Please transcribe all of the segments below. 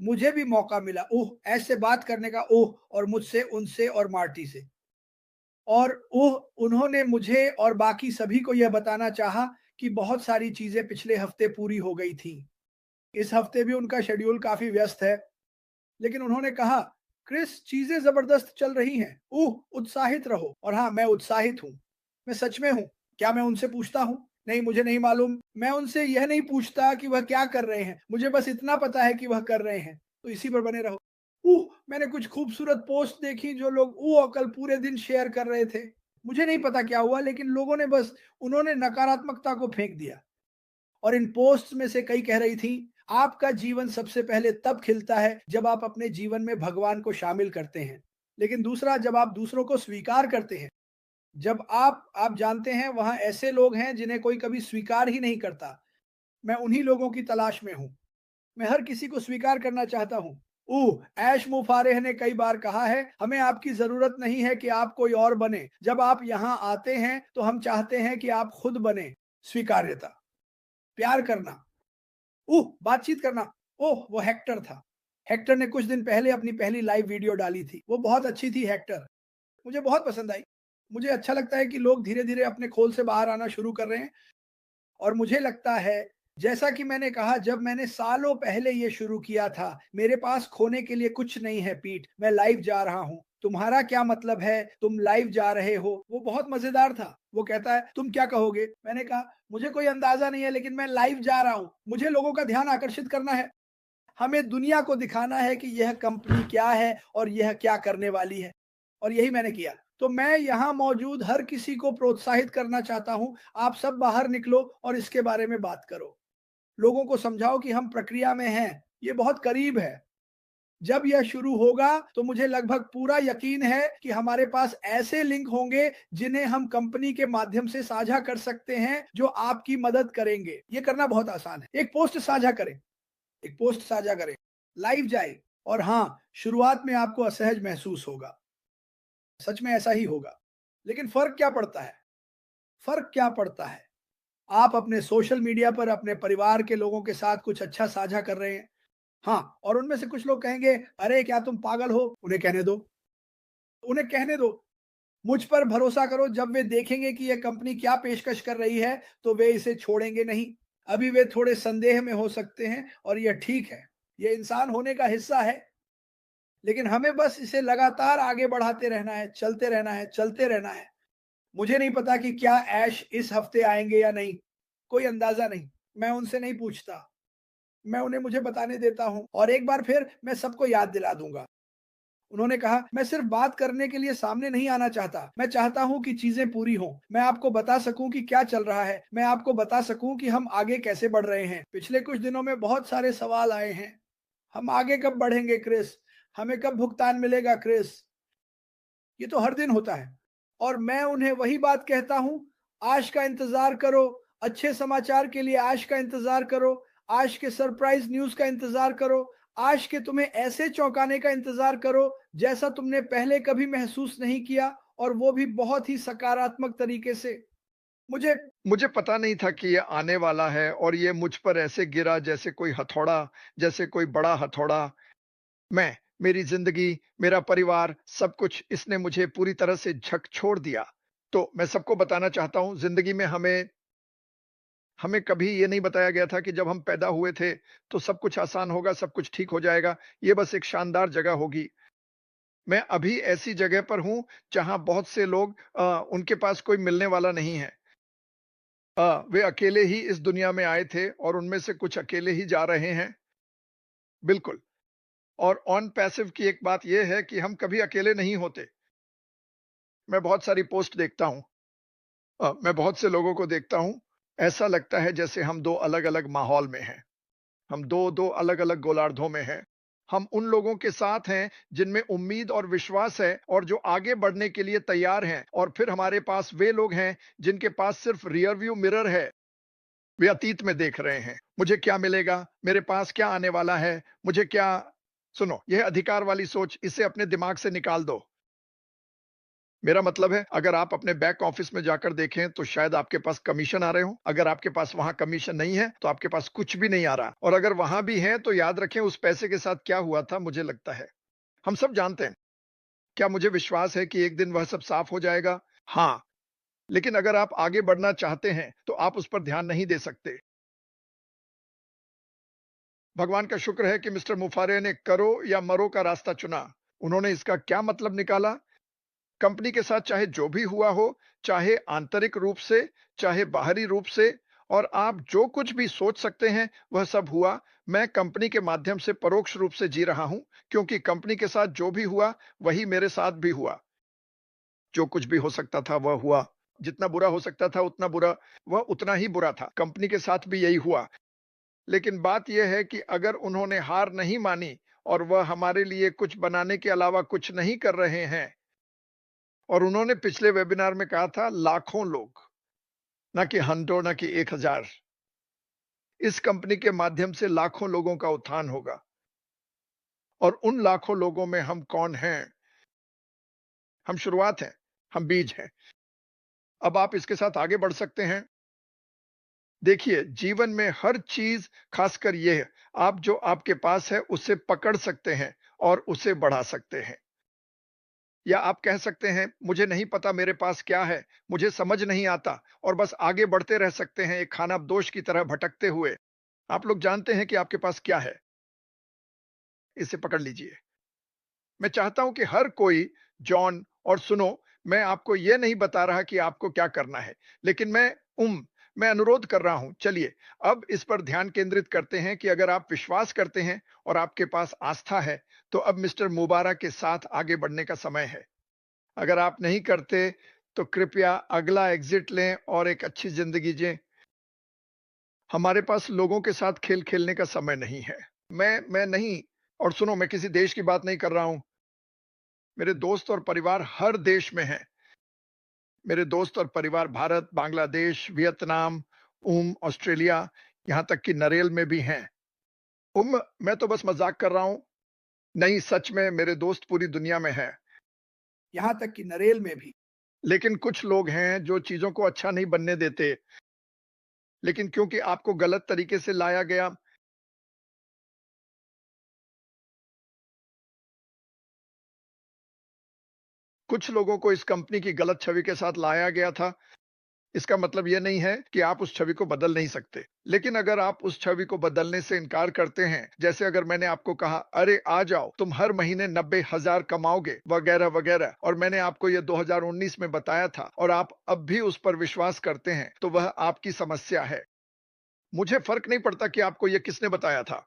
मुझे भी मौका मिला, ओह! ऐसे बात करने का, ओह! और मुझसे, उनसे और मार्टी से। और ओह! उन्होंने मुझे और बाकी सभी को यह बताना चाहा कि बहुत सारी चीज़ें पिछले हफ्ते पूरी हो गई थीं। इस हफ्ते भी उनका शेड्यूल काफ़ी व्यस्त है, लेकिन उन्होंने कहा, "क्रिस, चीज़ें ज़बरदस्त चल रही हैं। ओह! उत्साहित रहो।" और हाँ, मैं उत्साहित हूँ। मैं सच में हूँ। क्या मैं उनसे पूछता हूँ? नहीं, मुझे नहीं मालूम। मैं उनसे यह नहीं पूछता कि वह क्या कर रहे हैं। मुझे बस इतना पता है कि वह कर रहे हैं, तो इसी पर बने रहो। ओह! मैंने कुछ खूबसूरत पोस्ट देखी जो लोग कल पूरे दिन शेयर कर रहे थे। मुझे नहीं पता क्या हुआ, लेकिन लोगों ने बस उन्होंने नकारात्मकता को फेंक दिया। और इन पोस्ट्स में से कई कह रही थी, आपका जीवन सबसे पहले तब खिलता है जब आप अपने जीवन में भगवान को शामिल करते हैं। लेकिन दूसरा, जब आप दूसरों को स्वीकार करते हैं। जब आप जानते हैं वहाँ ऐसे लोग हैं जिन्हें कोई कभी स्वीकार ही नहीं करता। मैं उन्हीं लोगों की तलाश में हूँ। मैं हर किसी को स्वीकार करना चाहता हूँ। ऐश मुफारेह ने कई बार कहा है, हमें आपकी ज़रूरत नहीं है कि आप कोई और बने। जब आप यहाँ आते हैं तो हम चाहते हैं कि आप खुद बने। स्वीकार्यता, प्यार करना, बातचीत करना। वो हेक्टर था। हेक्टर ने कुछ दिन पहले अपनी पहली लाइव वीडियो डाली थी। वो बहुत अच्छी थी हेक्टर। मुझे बहुत पसंद आई। मुझे अच्छा लगता है कि लोग धीरे-धीरे अपने खोल से बाहर आना शुरू कर रहे हैं। और मुझे लगता है, जैसा कि मैंने कहा, जब मैंने सालों पहले ये शुरू किया था, मेरे पास खोने के लिए कुछ नहीं है पीठ, मैं लाइव जा रहा हूँ। तुम्हारा क्या मतलब है, तुम लाइव जा रहे हो? वो बहुत मज़ेदार था। वो कहता है, तुम क्या कहोगे? मैंने कहा, मुझे कोई अंदाज़ा नहीं है, लेकिन मैं लाइव जा रहा हूँ। मुझे लोगों का ध्यान आकर्षित करना है। हमें दुनिया को दिखाना है कि यह कंपनी क्या है और यह क्या करने वाली है। और यही मैंने किया। तो मैं यहाँ मौजूद हर किसी को प्रोत्साहित करना चाहता हूँ, आप सब बाहर निकलो और इसके बारे में बात करो। लोगों को समझाओ कि हम प्रक्रिया में हैं, ये बहुत करीब है। जब यह शुरू होगा तो मुझे लगभग पूरा यकीन है कि हमारे पास ऐसे लिंक होंगे जिन्हें हम कंपनी के माध्यम से साझा कर सकते हैं, जो आपकी मदद करेंगे। ये करना बहुत आसान है। एक पोस्ट साझा करें, एक पोस्ट साझा करें, लाइव जाएँ। और हाँ, शुरुआत में आपको असहज महसूस होगा। सच में ऐसा ही होगा। लेकिन फ़र्क क्या पड़ता है? फ़र्क क्या पड़ता है? आप अपने सोशल मीडिया पर अपने परिवार के लोगों के साथ कुछ अच्छा साझा कर रहे हैं। हाँ, और उनमें से कुछ लोग कहेंगे, "अरे! क्या तुम पागल हो?" उन्हें कहने दो, उन्हें कहने दो। मुझ पर भरोसा करो, जब वे देखेंगे कि यह कंपनी क्या पेशकश कर रही है, तो वे इसे छोड़ेंगे नहीं। अभी वे थोड़े संदेह में हो सकते हैं और यह ठीक है। ये इंसान होने का हिस्सा है। लेकिन हमें बस इसे लगातार आगे बढ़ाते रहना है, चलते रहना है, चलते रहना है। मुझे नहीं पता कि क्या ऐश इस हफ्ते आएँगे या नहीं, कोई अंदाज़ा नहीं। मैं उनसे नहीं पूछता, मैं उन्हें मुझे बताने देता हूँ और एक बार फिर मैं सबको याद दिला दूँगा। उन्होंने कहा, "मैं सिर्फ़ बात करने के लिए सामने नहीं आना चाहता, मैं चाहता हूँ कि चीज़ें पूरी हों। मैं आपको बता सकूँ कि क्या चल रहा है, मैं आपको बता सकूँ कि हम आगे कैसे बढ़ रहे हैं।" पिछले कुछ दिनों में बहुत सारे सवाल आए हैं। हम आगे कब बढ़ेंगे क्रिस? हमें कब भुगतान मिलेगा क्रिस? ये तो हर दिन होता है। और मैं उन्हें वही बात कहता हूँ, आज का इंतज़ार करो, अच्छे समाचार के लिए आज का इंतज़ार करो, आज के सरप्राइज़ न्यूज़ का इंतज़ार करो, आज के तुम्हें ऐसे चौंकाने का इंतज़ार करो, जैसा तुमने पहले कभी महसूस नहीं किया, और वो भी बहुत ही सकारात्मक तरीके से। मुझे मुझे पता नहीं था कि ये आने वाला है और ये मुझ पर ऐसे गिरा जैसे कोई हथौड़ा, जैसे कोई बड़ा हथौड़ा। मैं, मेरी ज़िंदगी, मेरा परिवार, सब कुछ इसने मुझे पूरी तरह से झकझोर दिया। तो मैं सबको बताना चाहता हूँ, ज़िंदगी में हमें हमें कभी ये नहीं बताया गया था कि जब हम पैदा हुए थे, तो सब कुछ आसान होगा, सब कुछ ठीक हो जाएगा। ये बस एक शानदार जगह होगी। मैं अभी ऐसी जगह पर हूँ, जहाँ बहुत से लोग उनके पास कोई मिलने वाला नहीं है। वे अकेले ही इस दुनिया में आए थे और उनमें से कुछ अकेले ही जा रहे हैं। बिल्कुल। और ऑन पैसिव की एक बात ये है कि हम कभी अकेले नहीं होते। मैं बहुत सारी पोस्ट देखता हूँ। मैं बहुत से लोगों को देखता हूँ, ऐसा लगता है जैसे हम 2 अलग-अलग माहौल में हैं। हम 2-2 अलग-अलग गोलार्धों में हैं। हम उन लोगों के साथ हैं जिनमें उम्मीद और विश्वास है और जो आगे बढ़ने के लिए तैयार हैं, और फिर हमारे पास वे लोग हैं जिनके पास सिर्फ रियर व्यू मिरर है। वे अतीत में देख रहे हैं। मुझे क्या मिलेगा? मेरे पास क्या आने वाला है? मुझे क्या सुनो, यह अधिकार वाली सोच, इसे अपने दिमाग से निकाल दो। मेरा मतलब है, अगर आप अपने बैक ऑफिस में जाकर देखें तो शायद आपके पास कमीशन आ रहे हो। अगर आपके पास वहां कमीशन नहीं है तो आपके पास कुछ भी नहीं आ रहा, और अगर वहां भी है तो याद रखें उस पैसे के साथ क्या हुआ था। मुझे लगता है हम सब जानते हैं। क्या मुझे विश्वास है कि एक दिन वह सब साफ हो जाएगा? हाँ। लेकिन अगर आप आगे बढ़ना चाहते हैं तो आप उस पर ध्यान नहीं दे सकते। भगवान का शुक्र है कि मिस्टर मुफारे ने करो या मरो का रास्ता चुना। उन्होंने इसका क्या मतलब निकाला? कंपनी के साथ चाहे जो भी हुआ हो, चाहे आंतरिक रूप से, चाहे बाहरी रूप से, और आप जो कुछ भी सोच सकते हैं वह सब हुआ। मैं कंपनी के माध्यम से परोक्ष रूप से जी रहा हूं, क्योंकि कंपनी के साथ जो भी हुआ वही मेरे साथ भी हुआ। जो कुछ भी हो सकता था वह हुआ। जितना बुरा हो सकता था उतना बुरा, वह उतना ही बुरा था। कंपनी के साथ भी यही हुआ। लेकिन बात यह है कि अगर उन्होंने हार नहीं मानी और वह हमारे लिए कुछ बनाने के अलावा कुछ नहीं कर रहे हैं, और उन्होंने पिछले वेबिनार में कहा था लाखों लोग, ना कि हंड्रेड, ना कि 1000, इस कंपनी के माध्यम से लाखों लोगों का उत्थान होगा। और उन लाखों लोगों में हम कौन हैं? हम शुरुआत हैं, हम बीज हैं। अब आप इसके साथ आगे बढ़ सकते हैं। देखिए, जीवन में हर चीज, खासकर यह, आप जो आपके पास है उसे पकड़ सकते हैं और उसे बढ़ा सकते हैं। या आप कह सकते हैं मुझे नहीं पता मेरे पास क्या है, मुझे समझ नहीं आता, और बस आगे बढ़ते रह सकते हैं एक खानाबदोश की तरह भटकते हुए। आप लोग जानते हैं कि आपके पास क्या है, इसे पकड़ लीजिए। मैं चाहता हूं कि हर कोई, जॉन, और सुनो, मैं आपको यह नहीं बता रहा कि आपको क्या करना है, लेकिन मैं अनुरोध कर रहा हूं, चलिए अब इस पर ध्यान केंद्रित करते हैं कि अगर आप विश्वास करते हैं और आपके पास आस्था है तो अब मिस्टर मुबारक के साथ आगे बढ़ने का समय है। अगर आप नहीं करते तो कृपया अगला एग्जिट लें और एक अच्छी जिंदगी जिएं। हमारे पास लोगों के साथ खेल खेलने का समय नहीं है। मैं नहीं, और सुनो, मैं किसी देश की बात नहीं कर रहा हूं। मेरे दोस्त और परिवार हर देश में हैं। मेरे दोस्त और परिवार भारत, बांग्लादेश, वियतनाम, ऑस्ट्रेलिया, यहां तक कि नरेल में भी हैं। मैं तो बस मजाक कर रहा हूं। नहीं, सच में मेरे दोस्त पूरी दुनिया में हैं। यहाँ तक कि नरेल में भी। लेकिन कुछ लोग हैं जो चीजों को अच्छा नहीं बनने देते, लेकिन क्योंकि आपको गलत तरीके से लाया गया, कुछ लोगों को इस कंपनी की गलत छवि के साथ लाया गया था। इसका मतलब यह नहीं है कि आप उस छवि को बदल नहीं सकते। लेकिन अगर आप उस छवि को बदलने से इनकार करते हैं, जैसे अगर मैंने आपको कहा अरे आ जाओ, तुम हर महीने 90,000 कमाओगे, वगैरह वगैरह, और मैंने आपको यह 2019 में बताया था, और आप अब भी उस पर विश्वास करते हैं, तो वह आपकी समस्या है। मुझे फर्क नहीं पड़ता कि आपको यह किसने बताया था।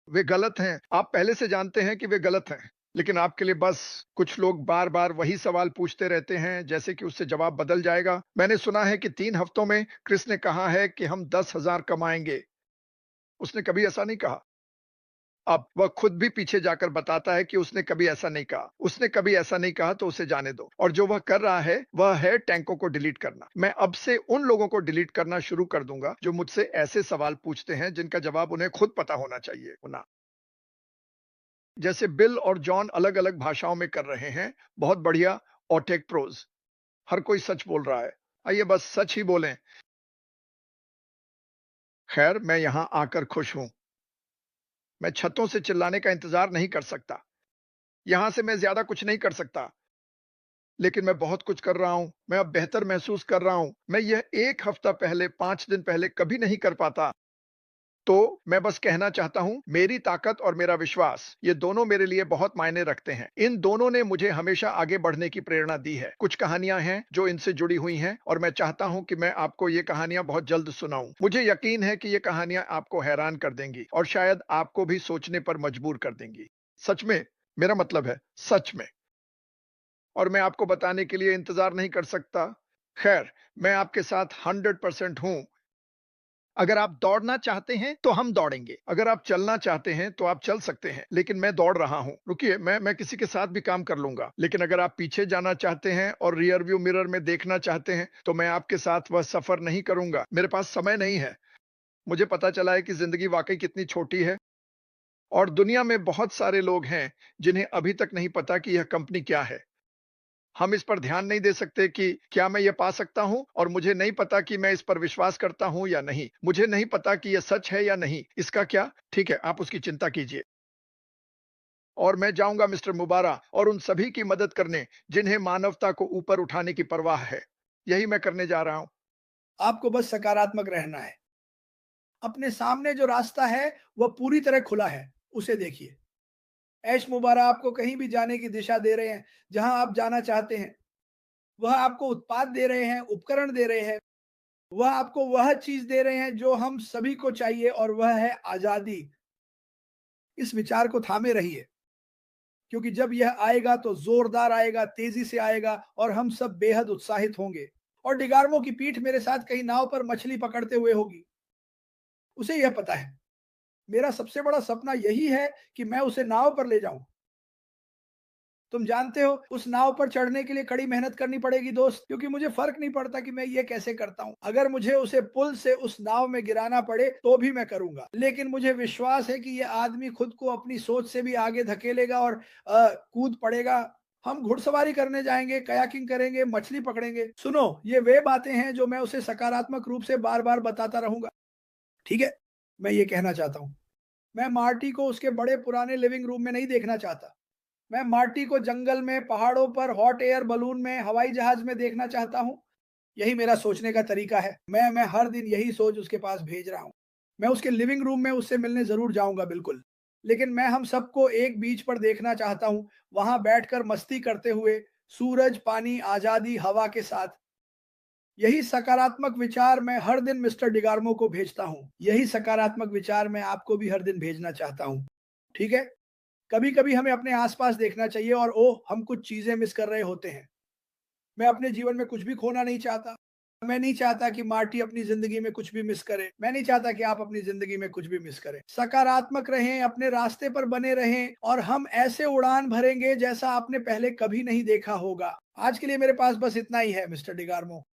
वे गलत हैं, आप पहले से जानते हैं कि वे गलत हैं। लेकिन आपके लिए बस, कुछ लोग बार बार वही सवाल पूछते रहते हैं जैसे कि उससे जवाब बदल जाएगा। मैंने सुना है कि 3 हफ्तों में क्रिस ने कहा है कि हम 10,000 कमाएंगे। उसने कभी ऐसा नहीं कहा। अब वह खुद भी पीछे जाकर बताता है कि उसने कभी ऐसा नहीं कहा। उसने कभी ऐसा नहीं कहा तो उसे जाने दो। और जो वह कर रहा है वह है टैंकों को डिलीट करना। मैं अब से उन लोगों को डिलीट करना शुरू कर दूंगा जो मुझसे ऐसे सवाल पूछते हैं जिनका जवाब उन्हें खुद पता होना चाहिए होना। जैसे बिल और जॉन अलग अलग भाषाओं में कर रहे हैं, बहुत बढ़िया। और टेक प्रोज, हर कोई सच बोल रहा है। आइए बस सच ही बोलें। खैर, मैं यहां आकर खुश हूं। मैं छतों से चिल्लाने का इंतजार नहीं कर सकता। यहां से मैं ज्यादा कुछ नहीं कर सकता, लेकिन मैं बहुत कुछ कर रहा हूं। मैं अब बेहतर महसूस कर रहा हूं। मैं यह 1 हफ्ता पहले, 5 दिन पहले कभी नहीं कर पाता। तो मैं बस कहना चाहता हूं, मेरी ताकत और मेरा विश्वास, ये दोनों मेरे लिए बहुत मायने रखते हैं। इन दोनों ने मुझे हमेशा आगे बढ़ने की प्रेरणा दी है। कुछ कहानियां हैं जो इनसे जुड़ी हुई हैं, और मैं चाहता हूं कि मैं आपको ये कहानियां बहुत जल्द सुनाऊं। मुझे यकीन है कि ये कहानियां आपको हैरान कर देंगी और शायद आपको भी सोचने पर मजबूर कर देंगी। सच में, मेरा मतलब है सच में। और मैं आपको बताने के लिए इंतजार नहीं कर सकता। खैर, मैं आपके साथ 100% हूं। अगर आप दौड़ना चाहते हैं तो हम दौड़ेंगे। अगर आप चलना चाहते हैं तो आप चल सकते हैं, लेकिन मैं दौड़ रहा हूं। रुकिए, मैं किसी के साथ भी काम कर लूंगा। लेकिन अगर आप पीछे जाना चाहते हैं और रियर व्यू मिरर में देखना चाहते हैं तो मैं आपके साथ वह सफर नहीं करूंगा। मेरे पास समय नहीं है। मुझे पता चला है कि जिंदगी वाकई कितनी छोटी है, और दुनिया में बहुत सारे लोग हैं जिन्हें अभी तक नहीं पता कि यह कंपनी क्या है। हम इस पर ध्यान नहीं दे सकते कि क्या मैं ये पा सकता हूँ और मुझे नहीं पता कि मैं इस पर विश्वास करता हूँ या नहीं। मुझे नहीं पता कि ये सच है या नहीं। इसका क्या? ठीक है, आप उसकी चिंता कीजिए। और मैं जाऊँगा मिस्टर मुबारा और उन सभी की मदद करने जिन्हें मानवता को ऊपर उठाने की परवाह है। यही मैं करने जा रहा हूँ। आपको बस सकारात्मक रहना है। अपने सामने जो रास्ता है वह पूरी तरह खुला है, उसे देखिए। ऐश मुबारक आपको कहीं भी जाने की दिशा दे रहे हैं, जहां आप जाना चाहते हैं। वह आपको उत्पाद दे रहे हैं, उपकरण दे रहे हैं। वह आपको वह चीज दे रहे हैं जो हम सभी को चाहिए, और वह है आजादी। इस विचार को थामे रहिए, क्योंकि जब यह आएगा तो जोरदार आएगा, तेजी से आएगा, और हम सब बेहद उत्साहित होंगे। और डिगार्मो की पीठ मेरे साथ कहीं नाव पर मछली पकड़ते हुए होगी। उसे यह पता है, मेरा सबसे बड़ा सपना यही है कि मैं उसे नाव पर ले जाऊं। तुम जानते हो, उस नाव पर चढ़ने के लिए कड़ी मेहनत करनी पड़ेगी दोस्त, क्योंकि मुझे फर्क नहीं पड़ता कि मैं ये कैसे करता हूं। अगर मुझे उसे पुल से उस नाव में गिराना पड़े तो भी मैं करूंगा, लेकिन मुझे विश्वास है कि यह आदमी खुद को अपनी सोच से भी आगे धकेलेगा और कूद पड़ेगा। हम घुड़सवारी करने जाएंगे, कयाकिंग करेंगे, मछली पकड़ेंगे। सुनो, ये वे बातें हैं जो मैं उसे सकारात्मक रूप से बार बार बताता रहूंगा। ठीक है, मैं ये कहना चाहता हूँ, मैं मार्टी को उसके बड़े पुराने लिविंग रूम में नहीं देखना चाहता। मैं मार्टी को जंगल में, पहाड़ों पर, हॉट एयर बलून में, हवाई जहाज में देखना चाहता हूँ। यही मेरा सोचने का तरीका है। मैं हर दिन यही सोच उसके पास भेज रहा हूँ। मैं उसके लिविंग रूम में उससे मिलने ज़रूर जाऊँगा, बिल्कुल। लेकिन मैं हम सबको एक बीच पर देखना चाहता हूँ, वहाँ बैठकर मस्ती करते हुए, सूरज, पानी, आज़ादी, हवा के साथ। यही सकारात्मक विचार मैं हर दिन मिस्टर डिगार्मो को भेजता हूँ। यही सकारात्मक विचार मैं आपको भी हर दिन भेजना चाहता हूँ। ठीक है? कभी-कभी हमें अपने आस-पास देखना चाहिए, और ओह! हम कुछ चीज़ें मिस कर रहे होते हैं। मैं अपने जीवन में कुछ भी खोना नहीं चाहता। मैं नहीं चाहता कि मार्टी अपनी ज़िंदगी में कुछ भी मिस करे। मैं नहीं चाहता कि आप अपनी ज़िंदगी में कुछ भी मिस करें। सकारात्मक रहें, अपने रास्ते पर बने रहें, और हम ऐसे उड़ान भरेंगे जैसा आपने पहले कभी नहीं देखा होगा। आज के लिए मेरे पास बस इतना ही है मिस्टर डिगार्मो।